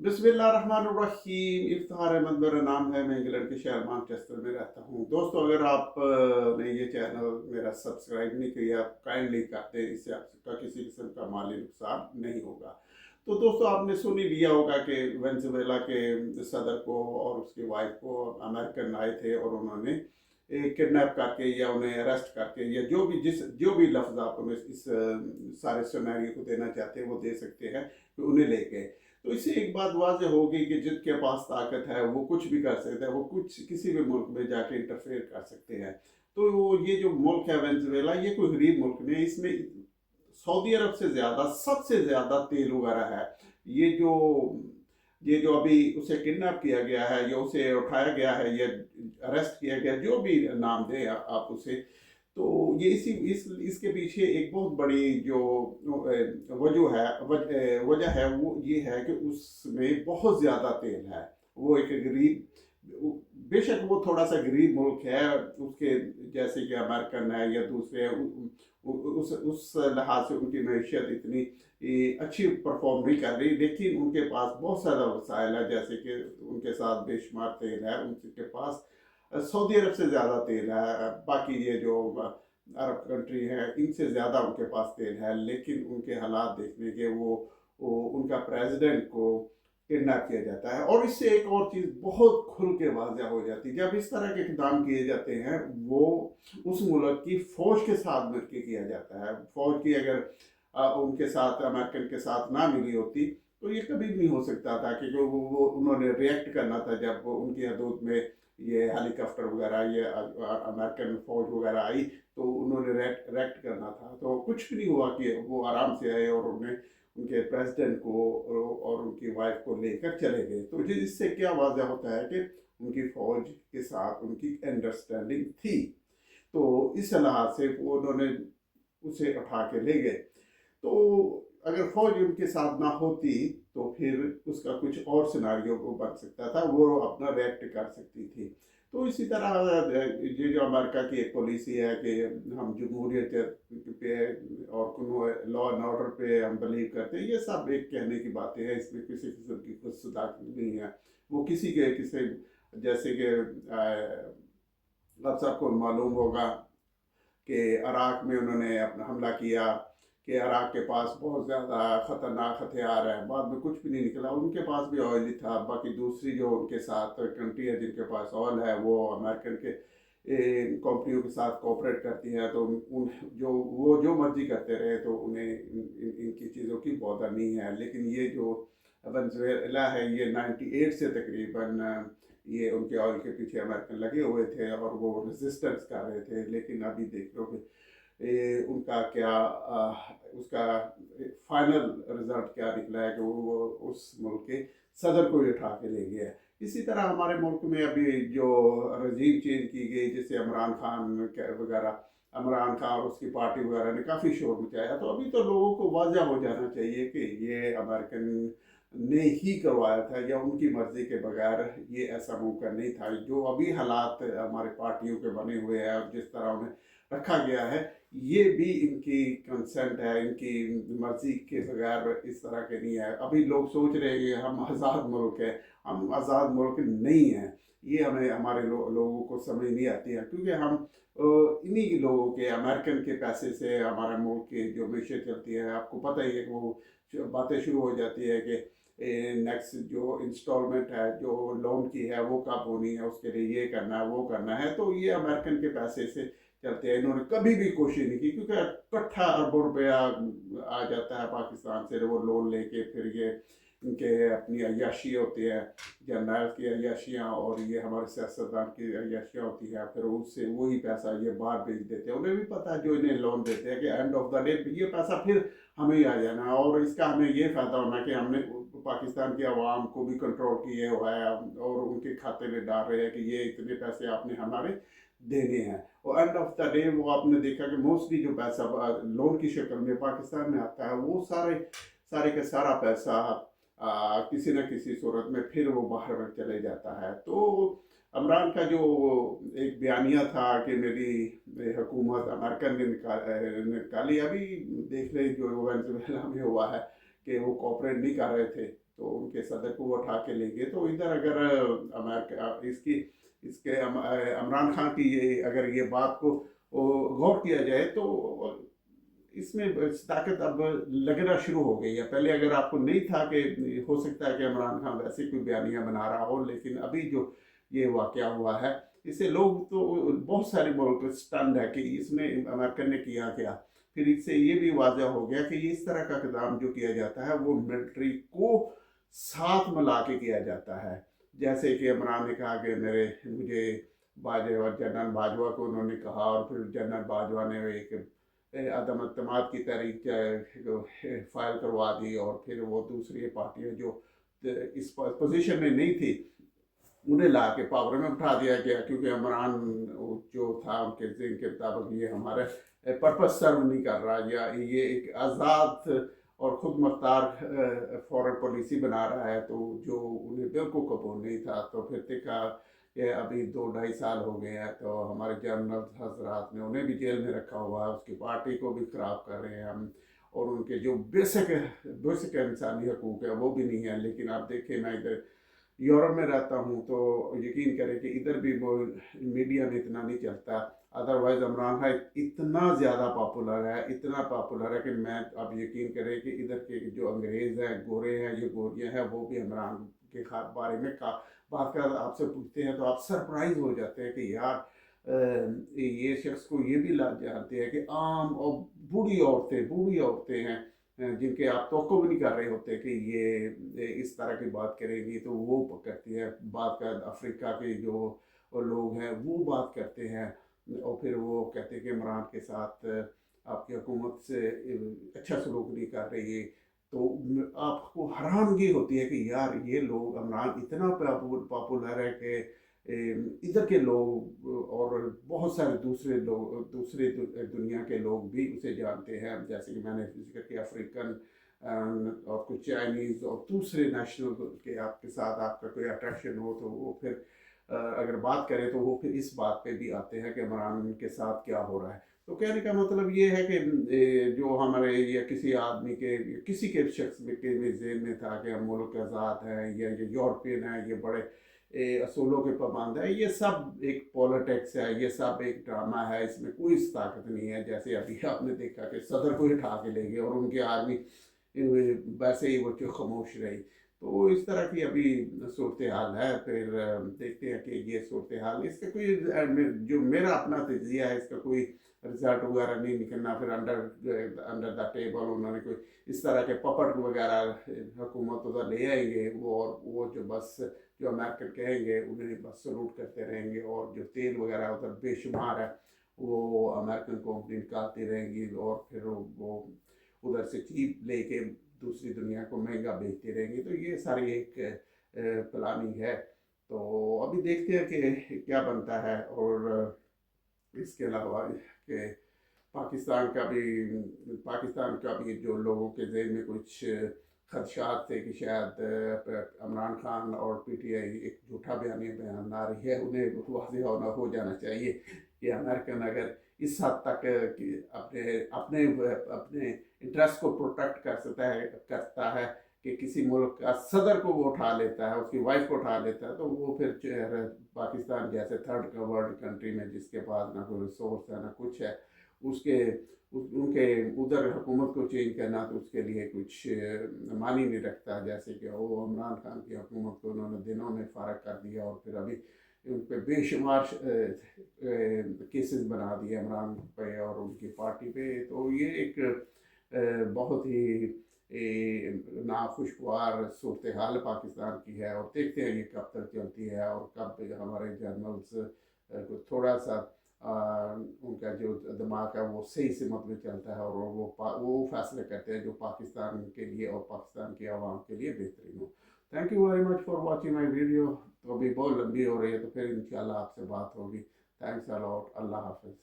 बिस्मिल्लाहिर्रहमानिर्रहीम। इफ्तिखार अहमद मेरा नाम है। मैं इंग्लैंड के शहर मैनचेस्टर में रहता हूँ। दोस्तों, अगर आप ने ये चैनल मेरा सब्सक्राइब नहीं किया, काइंडली कर दें। इससे आपका किसी किस्म का माली नुकसान नहीं होगा। तो दोस्तों, आपने सुन ही लिया होगा कि वेनेजुएला के सदर को और उसकी वाइफ को अमेरिकन आए थे और उन्होंने किडनैप करके या उन्हें अरेस्ट करके या जो भी लफ्ज़ आप उन्हें इस सारे सिनेरियो को देना चाहते हैं वो दे सकते हैं कि उन्हें ले गए। तो इससे एक बात वाज़ेह हो गई कि जिनके पास ताकत है वो कुछ भी कर सकता है, वो कुछ किसी भी मुल्क में जाके इंटरफेयर कर सकते हैं। तो ये जो मुल्क है वेनेजुएला, ये कोई गरीब मुल्क नहीं है। इसमें सऊदी अरब से ज़्यादा, सबसे ज़्यादा तेल वगैरह है। ये जो ये जो अभी उसे किडनैप किया गया है या उसे उठाया गया है या अरेस्ट किया गया, जो भी नाम दें आप उसे, तो ये इसके पीछे एक बहुत बड़ी जो वजह है वो ये है कि उसमें बहुत ज़्यादा तेल है। वो एक गरीब, बेशक वो थोड़ा सा गरीब मुल्क है, उसके जैसे कि अमेरिकन है या दूसरे हैं, उस लिहाज से उनकी मैशियत इतनी अच्छी परफॉर्म नहीं कर रही, लेकिन उनके पास बहुत सारा वसाइल है। जैसे कि उनके साथ बेशुमार तेल है, उनके पास सऊदी अरब से ज़्यादा तेल है, बाकी ये जो अरब कंट्री है इनसे ज़्यादा उनके पास तेल है। लेकिन उनके हालात देखने के वो उनका प्रेसिडेंट को किडनैप किया जाता है। और इससे एक और चीज़ बहुत खुल के वाज़ह हो जाती है, जब इस तरह के इक़दाम किए जाते हैं वो उस मुल्क की फ़ौज के साथ मिलकर किया जाता है। फ़ौज की अगर उनके साथ अमेरिकन के साथ ना मिली होती तो ये कभी नहीं हो सकता था, क्योंकि वो उन्होंने रिएक्ट करना था जब उनकी हदूद में ये हेलीकॉप्टर वगैरह, ये अमेरिकन फ़ौज वगैरह आई तो उन्होंने रिएक्ट करना था। तो कुछ भी नहीं हुआ कि वो आराम से आए और उन्हें उनके प्रेसिडेंट को और उनकी वाइफ को लेकर चले गए। तो इससे क्या वाज़ह होता है कि उनकी फ़ौज के साथ उनकी अंडरस्टैंडिंग थी। तो इस लिहाज से वो उन्होंने उसे उठा के ले गए। तो अगर फौज उनके साथ ना होती तो फिर उसका कुछ और सिनारियो वो बन सकता था, वो अपना रिएक्ट कर सकती थी। तो इसी तरह ये जो अमेरिका की एक पॉलिसी है कि हम जमहूरियत पे और लॉ एंड ऑर्डर पे हम बिलीव करते हैं, ये सब एक कहने की बातें हैं। इसमें किसी किस्म की कुछ सदाकत नहीं है। वो किसी जैसे कि आप सबको मालूम होगा कि इराक में उन्होंने अपना हमला किया कि इराक के पास बहुत ज़्यादा ख़तरनाक हथियार है, बाद में कुछ भी नहीं निकला। उनके पास भी ऑयल ही था, बाकी दूसरी जो उनके साथ कंट्री है जिनके पास ऑयल है वो अमेरिकन के कंपनियों के साथ कोऑपरेट करती है। तो उन जो मर्जी करते रहे तो उन्हें इनकी चीज़ों की बौधा नहीं है। लेकिन ये जो वेनेजुएला है, ये 98 से तकरीबन ये उनके ऑयल के पीछे अमेरिकन लगे हुए थे और वो रेजिस्टेंस कर रहे थे। लेकिन अभी देख लो कि उनका क्या उसका फाइनल रिजल्ट क्या निकला है कि वो उस मुल्क के सदर को ही उठा के ले गया। इसी तरह हमारे मुल्क में अभी जो रजीम चेंज की गई, जैसे इमरान खान वगैरह, इमरान खान और उसकी पार्टी वगैरह ने काफ़ी शोर मचाया। तो अभी तो लोगों को वाज़ह हो जाना चाहिए कि ये अमेरिकन ने ही करवाया था या उनकी मर्जी के बगैर ये ऐसा मौका नहीं था। जो अभी हालात हमारे पार्टियों के बने हुए हैं और जिस तरह उन्हें रखा गया है, ये भी इनकी कंसेंट है, इनकी मर्जी के बगैर इस तरह के नहीं है। अभी लोग सोच रहे हैं कि हम आज़ाद मुल्क है, हम आज़ाद मुल्क नहीं हैं। ये हमें हमारे लोगों को समझ नहीं आती है, क्योंकि हम इन्हीं लोगों के, अमेरिकन के पैसे से हमारा मुल्क की जो मैशत चलती है। आपको पता ही है कि वो बातें शुरू हो जाती है कि नेक्स्ट जो इंस्टॉलमेंट है जो लोन की है वो कब होनी है, उसके लिए ये करना है वो करना है। तो ये अमेरिकन के पैसे से चलते हैं। इन्होंने कभी भी कोशिश नहीं की, क्योंकि इकट्ठा अरबों रुपया आ जाता है पाकिस्तान से वो लोन लेके। फिर ये इनके अपनी अय्याशी होती है, जर्नल की अय्याशियाँ, और ये हमारे सियासतदान की अय्याशियाँ होती है। फिर उससे वही पैसा ये बाहर भेज देते हैं। उन्हें भी पता है जो इन्हें लोन देते हैं कि एंड ऑफ द डे ये पैसा फिर हमें ही आ जाना है, और इसका हमें ये फ़ायदा होना कि हमने पाकिस्तान की आवाम को भी कंट्रोल किए हुआ है और उनके खाते में डाल रहे हैं कि ये इतने पैसे आपने हमारे देने हैं। और एंड ऑफ द डे वो आपने देखा कि मोस्टली जो पैसा लोन की शक्ल में पाकिस्तान में आता है, वो सारे का सारा पैसा किसी न किसी सूरत में फिर वो बाहर चले जाता है। तो इमरान का जो एक बयानिया था कि मेरी हुकूमत अमेरिकन ने निकाली, अभी देख लें जो वेनेजुएला में हुआ है कि वो कोऑपरेट नहीं कर रहे थे। तो उनके सदर को वो उठा के लेंगे। तो इधर अगर अमेरिका इसके इमरान खान की ये अगर ये बात को गौर किया जाए तो इसमें ताकत अब लगना शुरू हो गई है। पहले अगर आपको नहीं था कि हो सकता है कि इमरान खान वैसे कोई बयानियां बना रहा हो, लेकिन अभी जो ये वाकया हुआ है इससे लोग तो बहुत सारे मुल्क स्टन्ड है कि इसमें अमेरिकन ने किया क्या। फिर इससे ये भी वाजह हो गया कि इस तरह का इक़दाम जो किया जाता है वो मिलिट्री को साथ मिला के किया जाता है। जैसे कि इमरान ने कहा कि मुझे बाजवा जनरल बाजवा को उन्होंने कहा, और फिर जनरल बाजवा ने एक अदम अतमाद की तारीख फाइल करवा दी, और फिर वो दूसरी पार्टियां जो इस पोजीशन में नहीं थी उन्हें ला के पावर में उठा दिया गया, क्योंकि इमरान जो था उनके ज़हन के मुताबिक ये हमारे पर्पस सर्व नहीं कर रहा, या ये एक आज़ाद और ख़ुद मुख्तार फॉरेन पॉलिसी बना रहा है, तो जो उन्हें बिल्कुल कबूल नहीं था। तो फिर देखा कि अभी 2-2.5 साल हो गए हैं, तो हमारे जनरल हजरात ने उन्हें भी जेल में रखा हुआ है, उसकी पार्टी को भी ख़राब कर रहे हैं हम, और उनके जो बेसिक इंसानी हकूक़ है वो भी नहीं है। लेकिन आप देखें, मैं इधर यूरोप में रहता हूँ तो यकीन करें कि इधर भी वो मीडिया में इतना नहीं चलता। अदरवाइज़ इमरान खान इतना ज़्यादा इतना पॉपुलर है कि मैं आप यकीन करें कि इधर के जो अंग्रेज़ हैं, गोरे हैं, ये गोरियाँ हैं, वो भी इमरान के बारे में बात कर आपसे पूछते हैं तो आप सरप्राइज हो जाते हैं कि यार ये शख्स को ये भी लाज जानते हैं कि आम और बूढ़ी औरतें हैं जिनके आप तवक्को भी नहीं कर रहे होते कि ये इस तरह की बात करेंगी, तो वो करती है बात कर। अफ्रीका के जो लोग हैं वो बात करते हैं, और फिर वो कहते हैं कि इमरान के साथ आपकी हुकूमत से अच्छा सलूक नहीं कर रही है। तो आपको हैरानगी होती है कि यार ये लोग, इमरान इतना पॉपुलर है कि इधर के लोग और बहुत सारे दूसरे दुनिया के लोग भी उसे जानते हैं। जैसे कि मैंने जिक्र किया अफ्रीकन और कुछ चाइनीज़ और दूसरे नेशनल के आपके साथ आपका कोई अट्रैक्शन हो, तो वो फिर अगर बात करें तो वो फिर इस बात पे भी आते हैं कि इमरान के साथ क्या हो रहा है। तो कहने का मतलब ये है कि जो हमारे या किसी आदमी के किसी के शख्स के भी ज़हन में था कि हम मुल्क आज़ाद हैं, या ये यूरोपियन है, ये बड़े असूलों के पाबंद है, ये सब एक पॉलिटिक्स है, ये सब एक ड्रामा है, इसमें कोई ताकत नहीं है। जैसे अभी आपने देखा कि सदर को ही उठा के ले गए और उनकी आर्मी वैसे ही वो खामोश रही। तो इस तरह की अभी सूरत हाल है। फिर देखते हैं कि ये सूरत हाल, इसका कोई जो मेरा अपना तजिया है, इसका कोई रिजल्ट वगैरह नहीं निकलना। फिर अंडर द टेबल उन्होंने कोई इस तरह के पपट वगैरह हुकूमत उधर ले आएंगे, वो जो बस जो अमेरिकन कहेंगे उन्हें बस सलूट करते रहेंगे, और जो तेल वगैरह उधर बेशुमार है वो अमेरिकन कंपनी निकालती रहेंगी, और फिर वो उधर से चीप लेके दूसरी दुनिया को महंगा बेचती रहेंगी। तो ये सारी एक प्लानिंग है। तो अभी देखते हैं कि क्या बनता है। और इसके अलावा कि पाकिस्तान का भी जो लोगों के ज़हन में कुछ खदशात थे कि शायद इमरान खान और पीटीआई एक झूठा बयान आ रही है, उन्हें वाज़ेह होना हो जाना चाहिए कि अमेरिकन अगर इस हद तक कि अपने अपने इंटरेस्ट को प्रोटेक्ट करता है कि किसी मुल्क का सदर को वो उठा लेता है, उसकी वाइफ को उठा लेता है, तो वो फिर पाकिस्तान जैसे थर्ड वर्ल्ड कंट्री में जिसके पास ना कोई रिसोर्स है ना कुछ है, उनके उधर हुकूमत को चेंज करना तो उसके लिए कुछ मानी नहीं रखता। जैसे कि वो इमरान खान की हुकूमत को उन्होंने दिनों में फारग कर दिया, और फिर अभी उन पर बेशुमार केसेस बना दिए इमरान पे और उनकी पार्टी पे। तो ये एक बहुत ही नाखुशगवार सूरत हाल पाकिस्तान की है, और देखते हैं ये कब तक चलती है और कब हमारे जर्नल्स को थोड़ा सा उनका जो दिमाग है वो सही सिमत में चलता है, और वो फैसले करते हैं जो पाकिस्तान के लिए और पाकिस्तान की आवाम के लिए बेहतरीन हो। Thank you very much for watching my video. तो अभी बहुत लंबी हो रही है, तो फिर इंशाल्लाह आपसे बात होगी। Thanks a lot. अल्लाह हाफिज़।